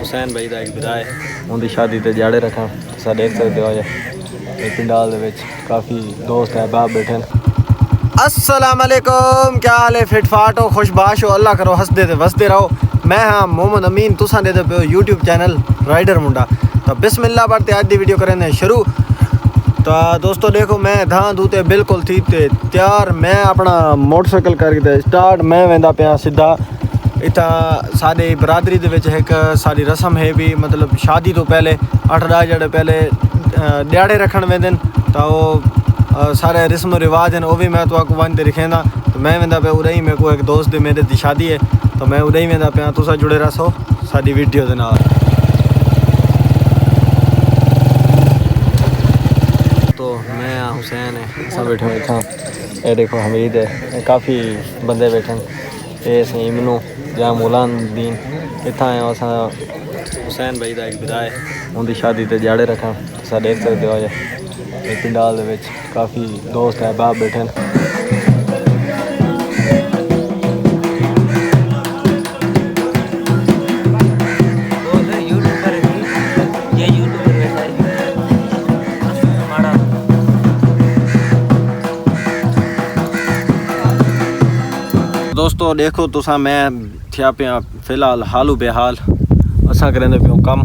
हुसैन भाई का एक विदा है उनकी शादी ते जाड़े रखा तुम देख सकते हो। पिंडाल दे काफ़ी दोस्त है बाप बैठे। अस्सलाम वालेकुम, क्या हाल है? फिट फाट हो, खुशबाश हो, अल्लाह करो हंसदे ते वसदे रहो। मैं हाँ मोहम्मद अमीन, तुसा दे पे यूट्यूब चैनल राइडर मुंडा। तो बिस्मिल्लाह पढ़ते आज दी वीडियो करें शुरू। तो दोस्तों देखो मैं धां धूते बिल्कुल थी ते तैयार। मैं अपना मोटरसाइकिल करके स्टार्ट मैं वेंदा पिया सीधा इतना साड़ी बरादरी एक साड़ी रस्म है भी, मतलब शादी तो पहले 8-10 जड़े पहले ध्याड़े रखन वेंदन। तो वो सारे रस्म रिवाज हैं, वो भी मैं तो आपको वन दे रखेंदा। तो मैं वेंदा पे उड़े ही, मेरे को एक दोस्त मेरे दी शादी है तो मैं उड़े ही वेंदा पे। तुसा जुड़े रहो साड़ी वीडियो के नाल। तो मैं हुसैन है सब बैठे बैठा, ये देखो हमीद है, काफ़ी बंदे बैठे। ये सही इमनू या मौलान दीन इतना आए अस हुसैन भाई का एक विदा है उनकी शादी ते जाड़े रखा तुम देख सकते हो। पिंडाल दे काफ़ी दोस्त है बाप बैठे। दोस्तों देखो तुसा मैं थिया पे फिलहाल हालू बेहाल असा करें पे कम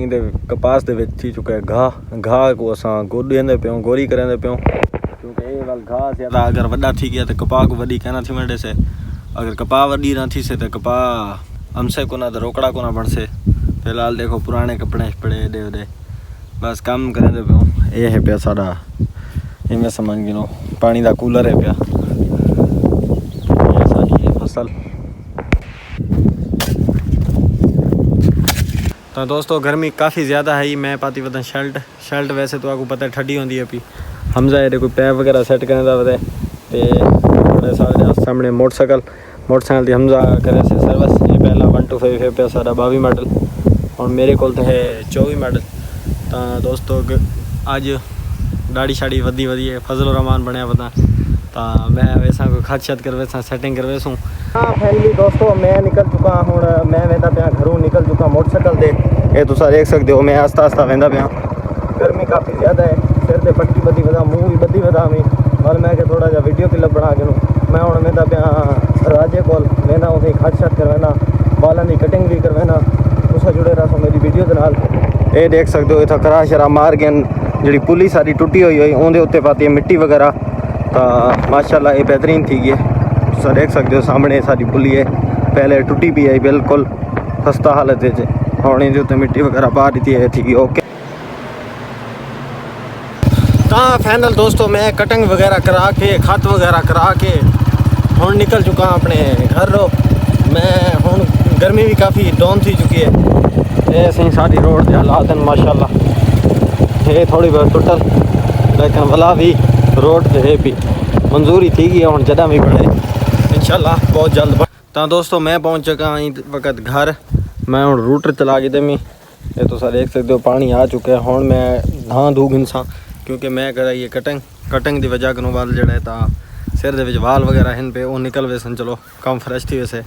इंदे कपास दे थी चुका है घाह को असा गोॾेंदे पे गोरी करेंदे पे, क्योंकि ये वाल घाह से अगर वड्डा थी गया तो कपा को वडी कहना थी मंडे से। अगर कपा वडी ना थी से तो कपा हमसे को ना तो रोकड़ा को ना बन से। फिलहाल देखो पुराने कपड़े पड़े दे दे बस काम करेंदे पे। ये है पे साड़ा इमें समझ गिनो पानी का कूलर है पे फसल। तो दोस्तों गर्मी काफ़ी ज़्यादा है। मैं पाती पता शर्ट वैसे तो आपको पता है ठंडी होती है। अभी हमजा ये कोई पैप वगैरह सेट करने का पता है। सारे सामने मोटरसाइकिल की हमजा करे से सर्विस। ये पहला 125 है पे सारा 22 मॉडल और मेरे को तो है 24 मॉडल। तो दोस्तों अज दाढ़ी शाड़ी वधी है, फजल रहमान बनया पता। तो मैं वैसा कोई खत शत करवे सेटिंग करवे सूँ। हाँ फैमिली दोस्तों मैं निकल चुका हूँ, मैं वेंदा पे घरों निकल चुका मोटरसाइकिल दे। ये तुसा देख सकते हो मैं आस्ता आस्ता वेंदा पे। गर्मी काफ़ी ज़्यादा है, सिर से पट्टी बदी वधा, मुँह भी बदी वधा मी और मैं के थोड़ा जा वीडियो क्लिप बना के मैं हूँ वेंदा पे राजे कोल वेंदा उसे खत शत करवेना, बालों की कटिंग भी करवेना। तुसा जुड़े रहो मेरी वीडियो के नाल। ये देख सकते हो इतना करा शरा मार गए जी पुली सारी टुटी हुई उनके उत्ते पाती है मिट्टी वगैरह। तो माशाल्लाह ये बेहतरीन थी है। तुम देख सकते हो सामने सारी पुली है, पहले टुटी भी आई बिल्कुल खस्ता हालत है हम इनके उत्ते मिट्टी वगैरह पा दी है थी। ओके तो फाइनल दोस्तों मैं कटिंग वगैरह करा के खत वगैरह करा के हूँ निकल चुका अपने घर। मैं हूँ गर्मी भी काफ़ी डाउन थी चुकी है। ये सही सारी रोड के हालात हैं माशाल्लाह, ये थोड़ी बहुत टुटल लेकिन भला भी रोड पे है भी मंजूरी थी गई हम जदा भी बढ़े इंशाल्लाह बहुत जल्द। तो दोस्तों मैं पहुंच चुका वक्त घर। मैं हूँ रूटर चला के दे ये तो देख सकते हो पानी आ चुका है। हूँ मैं धां धू गिनसा क्योंकि मैं कराइए कटिंग की वजह को वाल जड़ा है सिर दे वाल वगैरह हैं पे वो निकल वे सन। चलो कम फ्रेश थी वैसे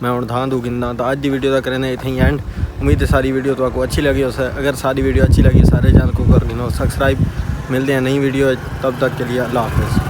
मैं हूँ धां धू गिनना। तो अज की वीडियो का करें इतनी एंड। उम्मीद है सारी वीडियो तो आपको अच्छी लगी हो। अगर सारी वीडियो अच्छी लगी सारे चैनल को कर गिनो सब्सक्राइब। मिलते हैं नई वीडियो, तब तक के लिए अल्लाह हाफ़िज़।